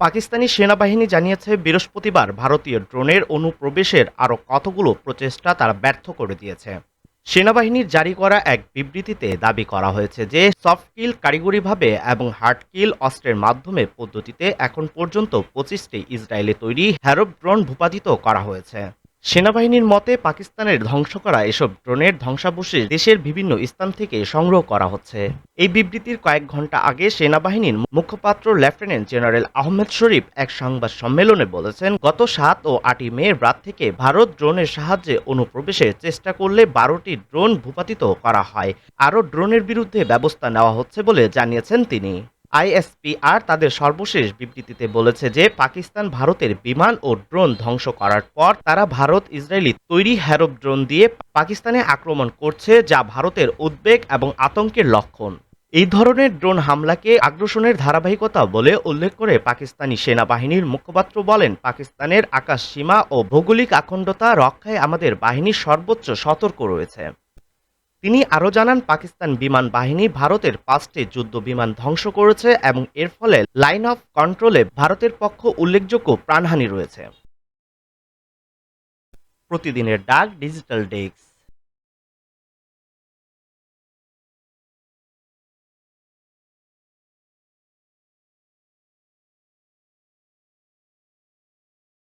পাকিস্তানি সেনাবাহিনী জানিয়েছে বৃহস্পতিবার ভারতীয় ড্রোনের অনুপ্রবেশের আরও কতগুলো প্রচেষ্টা তারা ব্যর্থ করে দিয়েছে। সেনাবাহিনীর জারি করা এক বিবৃতিতে দাবি করা হয়েছে যে সফট কিল কারিগরিভাবে এবং হার্ড কিল অস্ত্রের মাধ্যমে পদ্ধতিতে এখন পর্যন্ত 25টি ইসরায়েলি তৈরি হ্যারোপ ড্রোন ভূপাতিত করা হয়েছে। সেনাবাহিনীর মতে পাকিস্তানের ধ্বংস করা এসব ড্রোনের ধ্বংসাবশেষ দেশের বিভিন্ন স্থান থেকে সংগ্রহ করা হচ্ছে। এই বিবৃতির কয়েক ঘন্টা আগে সেনাবাহিনীর মুখপাত্র লেফটেন্যান্ট জেনারেল আহমেদ শরীফ এক সংবাদ সম্মেলনে বলেছেন, গত 7 ও 8 মে রাত থেকে ভারত ড্রোনের সাহায্যে অনুপ্রবেশের চেষ্টা করলে 12টি ড্রোন ভূপাতিত করা হয়। আরও ড্রোনের বিরুদ্ধে ব্যবস্থা নেওয়া হচ্ছে বলে জানিয়েছেন তিনি। আইএসপিআর তাদের সর্বশেষ বিবৃতিতে বলেছে যে পাকিস্তান ভারতের বিমান ও ড্রোন ধ্বংস করার পর তারা ভারত ইসরায়েলি তৈরি হ্যারোপ ড্রোন দিয়ে পাকিস্তানে আক্রমণ করছে, যা ভারতের উদ্বেগ এবং আতঙ্কের লক্ষণ। এই ধরনের ড্রোন হামলাকে আগ্রাসনের ধারাবাহিকতা বলে উল্লেখ করে পাকিস্তানি সেনাবাহিনীর মুখপাত্র বলেন, পাকিস্তানের আকাশ সীমা ও ভৌগোলিক অখণ্ডতা রক্ষায় আমাদের বাহিনী সর্বোচ্চ সতর্ক রয়েছে। তিনি আরও জানান, পাকিস্তান বিমান বাহিনী ভারতের 5টি যুদ্ধ বিমান ধ্বংস করেছে এবং এর ফলে লাইন অফ কন্ট্রোলে ভারতের পক্ষ উল্লেখযোগ্য প্রাণহানি রয়েছে। প্রতিদিনের ডাক ডিজিটাল ডেস্ক।